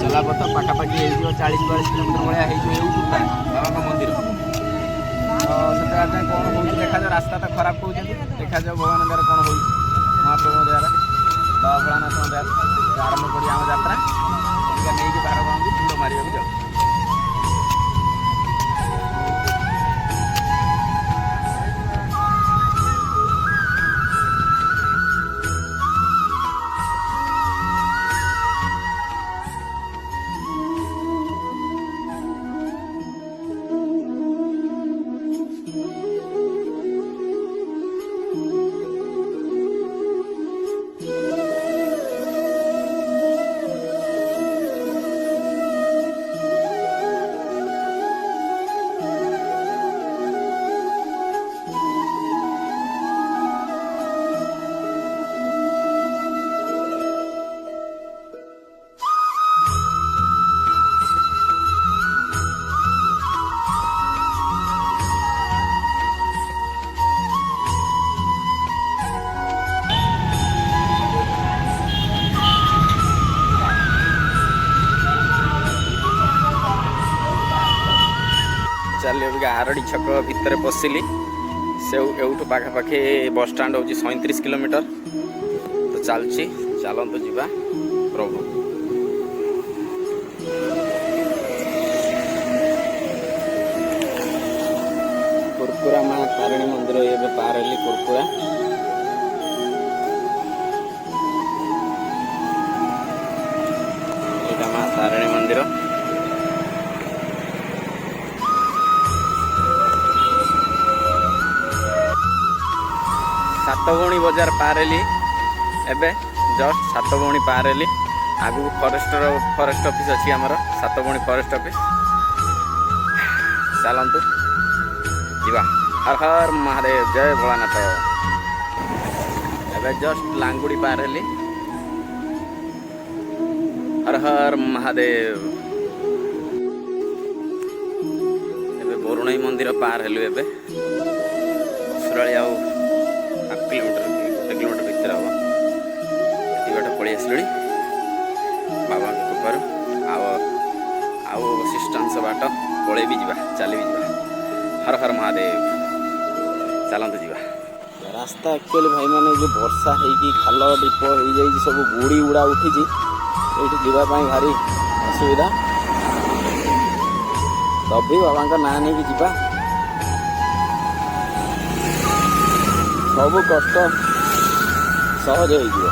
चलापथ पाखापाखि हो 40-42 किलोमीटर भाया हो बाबा मंदिर तो से कौन हो देखा रास्ता तो खराब कौन देखा भगवान द्वारा कौन हो महाप्रभु द्वारा बाबा भोलानाथ द्वारा आरंभ कर आम यात्रा नहीं बाहर गाँव चूड़ मारे जाऊ। चल आरडी छक भितर पशिली से एवठू पाखापाखि बस स्टाण्ड हूँ 37 किलोमीटर तो चलती चलतु जीवा प्रभु कुरकुरा माँ तारिणी मंदिर ये पार हेली कुरकुरा यहाँ माँ तारिणी मंदिर सातभौणी बजार पार हेली एबे जस्ट सातभौणी पार हेली आगु फॉरेस्ट ऑफिस अच्छी आमर सातभौणी फॉरेस्ट ऑफिस चलतु जीवा हर हर महादेव जय भोलानाथ एबे जस्ट लांगुड़ी पार हेली हर हर महादेव एबे बरुणाई मंदिर पार हेलु एबे सुराली आउ 1 किलोमीटर भितर हम ये बाटे पलि आसलि बाबा कृपार आउ अवशिष्टांश बाट पलि भी जा चली भी जा हर हर महादेव चलते जीवा रास्ता एक्चुअली भाई मैंने जो वर्षा होगी खाल ढीप हो जाए सब गुड़ी गुड़ा उठी ये जावाई भारी असुविधा तभी बाबा का ना नहीं जीवा सब कष्ट सहज हो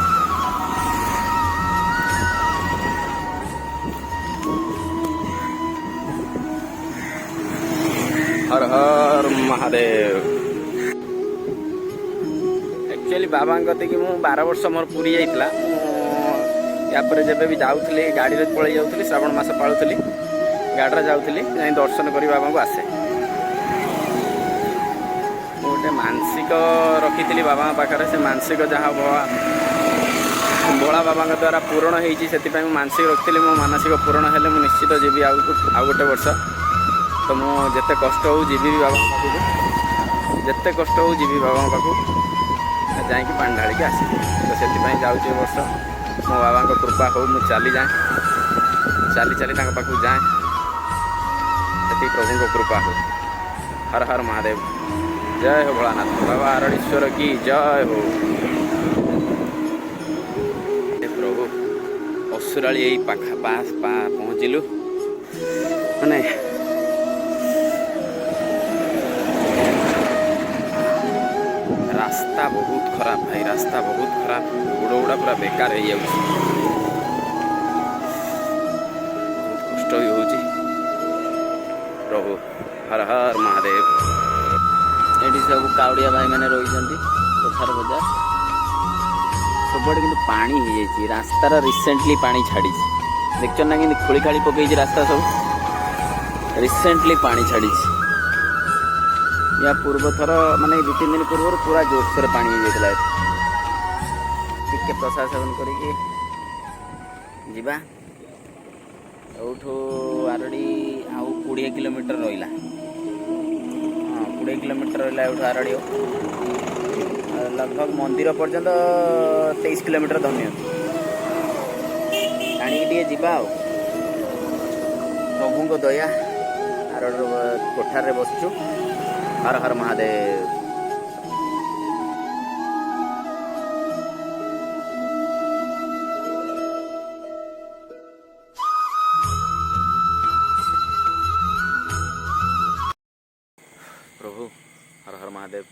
हर हर महादेव एक्चुअली बाबा कति मु 12 वर्ष मोर पूरी जाइला यापर जब भी जाऊली गाड़ी पलि जाऊली श्रावण मास पालुली गाड़ी जाऊली जाई दर्शन कर बाबा को आसे गोटे मानसिक रखी बाबा पाखे से मानसिक जहाँ भोला बाबा द्वारा पूरण होती मानसिक रखी मो मानसिक पूरण हेले मु निश्चित जीवी आउ गोटे वर्ष तो मु जिते कष्ट हो जीवी बाबा पाखु जिते कष्ट हो जीवी बाबा पाखु जाकि पानी ढाल के आस तो से जाऊँ वर्ष मो बाबा कृपा हो मु चली जाए चली पाखु जाए प्रभु को कृपा हो हर हर महादेव। जय हो भोलानाथ बाबा आरड़ीश्वर की जय हो। प्रभु असुराली यही पाखा पास पहुँचलु माने रास्ता बहुत खराब भाई, रास्ता बहुत खराब, गोड़ गुड़ा पूरा बेकार हो जाऊँ, बहुत कष्ट भी हो। प्रभु हर हर महादेव। ये सब कावड़िया भाई मैंने रही कोठार बजार सब कि पानी हो जाए, रास्तार रिसेंटली पानी छाड़ी देख ना कि खोली खाली पकई रास्ता सब रिसेंटली पानी छाड़ी। या पूर्व थर माने 2-3 दिन पूर्व पूरा जोरसोर पानी हो जाता टिके प्रशासन करिकी जीवा आरड़ी आउ 20 किलोमीटर रहा। हाँ 20 किलोमीटर रहा आरड़ी लगभग मंदिर पर्यंत 23 किलोमीटर धन्य टाणी जीवा प्रभु को दया आरड़ कोठार बसचु। हर हर महादेव। प्रभु हर हर महादेव।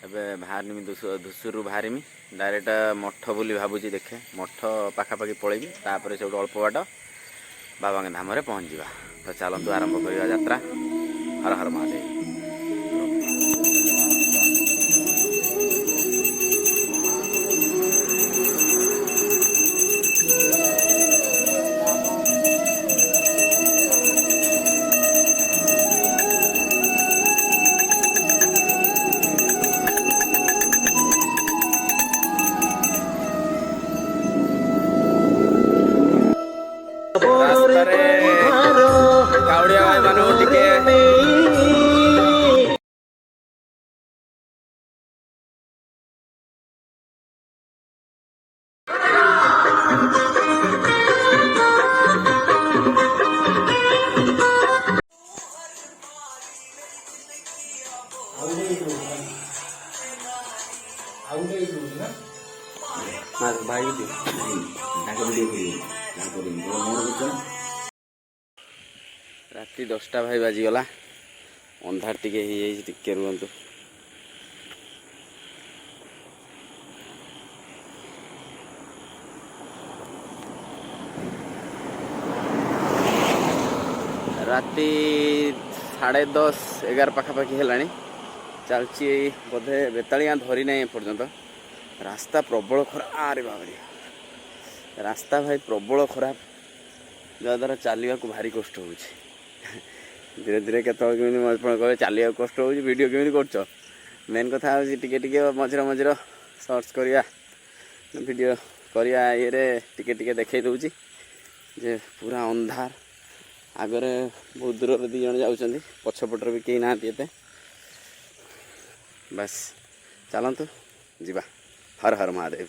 एबे बाहरनी धुसुर बाहरमी डायरेक्ट मठ बोली भावुची, देखे मठ पाखापाखि पलैबी तापर से अल्प बाट बाबा के धाम पहुँच जावा। तो चलतु आरंभ करवा यात्रा। हर हर महादेव। कावड़िया भाई मानो टिके राति 10टा भाई बाजीगला अंधार टिके टिके रुहतु। राति 10:30-11 पाखापाखि है चलची बोधे बेतालिया धरी ना एपर्यंत। रास्ता प्रबल खराब। अरे बाबरी रास्ता भाई प्रबल खराब जद्वारा चलने को भारी कष्ट हो। धीरे धीरे केतमी कहे चलिया कष्ट हो वीडियो केमी कर मेन कथा टिके मझिर मझिर सर्च करिया वीडियो करिया ये टिके देखे दूची जे पूरा अंधार आगरे बहुत दूर 2 जन जाउछंती पछपटर भी कहीं ना एते। बस चलतु जीवा। हर हर महादेव।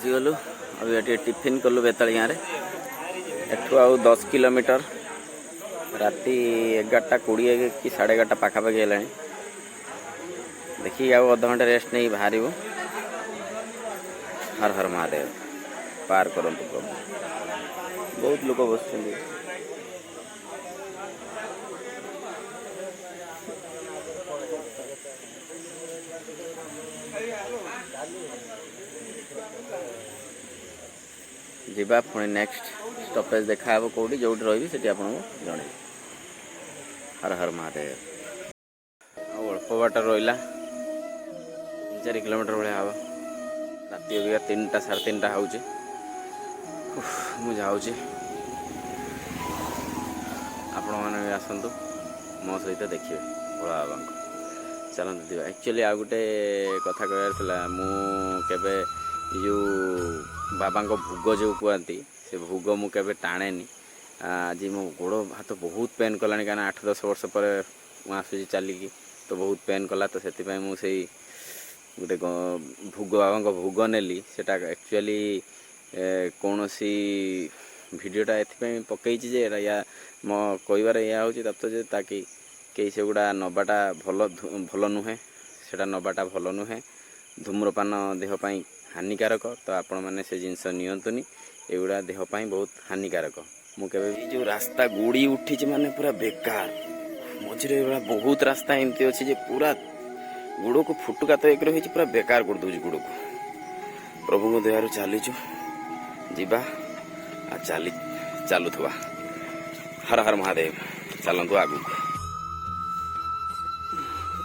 गलु अभी ये टिफिन कलु बेताली गाँव एठू आउ 10 किलोमीटर राति 11:20 कि 11:30 पाखापाखि है। देखिए आउ अध घंटे रेस्ट नहीं बाहर। हर हर महादेव। पार करंतु प्रभु बहुत लोग बस जीवा पुणी नेक्स्ट स्टॉपेज देखा कौटी जो रही से जन। हर हर महादेव। अल्प बाट रहा 3-4 किलोमीटर भाया हम। राति अबिका 3टा 3:30 हो मुझे आपण मैंने भी आसतु मो सहित देखिए भोला बाबा को। चलते दिवा एक्चुअली आ गोटे कथा कहला मुझे जो बाबा भोग जो कहती से भोग मु केबे टाणेनी आज मो गोड़ हाथ बहुत पेन कलानी कारण 8-10 वर्ष पर आसूँ चलिकी तो बहुत पेन कला तो से मुझे गोटे भोग बाबा भोग नेली सेटा एक्चुअली कौन सी भिडटा ये पकई या मो कहबार या हूँ तत्व जे ताकि कई से गुड़ा नबाटा भल नुहे सेटा नबाटा भल नुहे धूम्रपान देहपाई हानिकारक तो आपण मैंने से जिनस नियंतुनी एगुड़ा देहपाई बहुत हानिकारक मुझे जो रास्ता गोड़ी उठी माने पूरा बेकार मझे बहुत रास्ता एमती अच्छी जे पूरा गोड़ को फुटुका तो एक रही पूरा बेकार कर दूँ गोड़ को प्रभु को दयारू चलीचु जीवा चली चलुवा हर हर महादेव चलतु आगु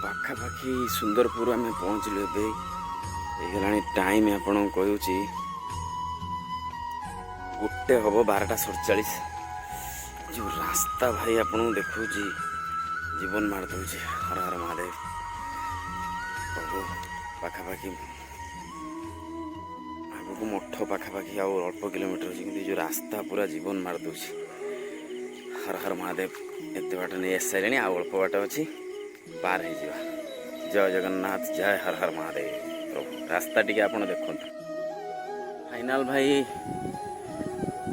पाखापाखि सुंदरपुर आम पहुँचलु एगला टाइम आपन कहूँ 1 हम 12:47 जो रास्ता भाई आपन देखु जीवन मार दूची हर हर महादेव प्रभु पाखापाखि आगक मठ पाखापाखि अल्प किलोमीटर अच्छी जो रास्ता पूरा जीवन मार दूची हर हर महादेव एत बाट नहीं आस सारे अल्प बाट अच्छी पार हो जय जगन्नाथ जय हर हर महादेव प्रभु रास्ता टी आप देखु फाइनाल भाई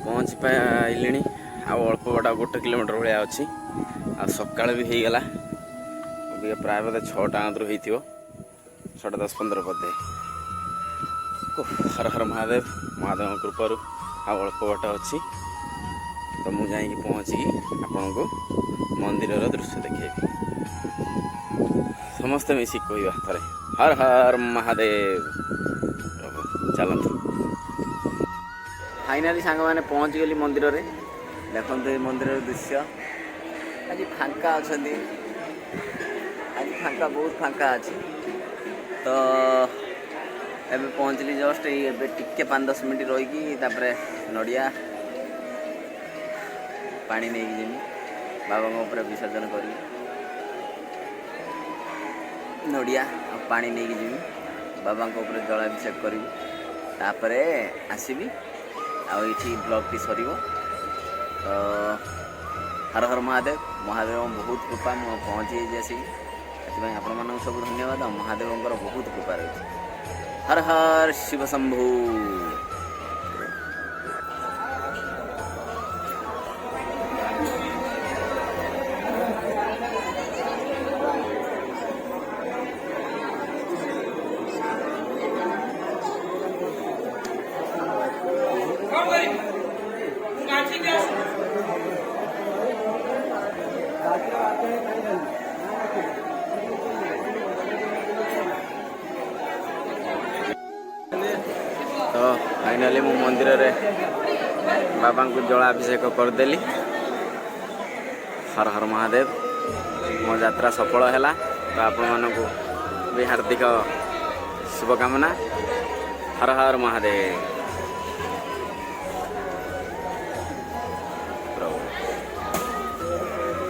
पहुँच पाइले अल्प बाट 1 किलोमीटर भाया अच्छी आ सकाल भी हो गला अभी प्राय बोधे 6टा आंतरू हो 6:10-15 बोधे हर हर महादेव महादेव कृपारू अल्प बाट अच्छी तो मुझे जाइए पहुँचिकी आपण को मंदिर दृश्य देखेबी समस्ते मिसिक कहवा थे हर हर महादेव प्रभु चलतु फाइनाली सांग मैंने पहुँच गली मंदिर रे देखते मंदिर दृश्य आज फांका अच्छा आज फांका बहुत फांका अच्छी तो एबे पहुँचली जस्ट ये टिके 5-10 मिनट रहीकि नड़िया पानी नहीं जीमी बाबा विसर्जन करी नड़िया पानी नहीं जीमी बाबा जलाभिषेक करी तापरे आसबि आठी ब्लॉग टी सर तो हर हर महादेव महादेव बहुत कृपा मुझे पहुँची आसिक आप सब धन्यवाद महादेव बहुत कृपा रही हर हर शिव शंभु तो फाइनाली मु मंदिर रे बाबा को जलाभिषेक करदेली हर हर महादेव मो यात्रा सफल है तो आपण मानू भी हार्दिक शुभकामना हर हर महादेव।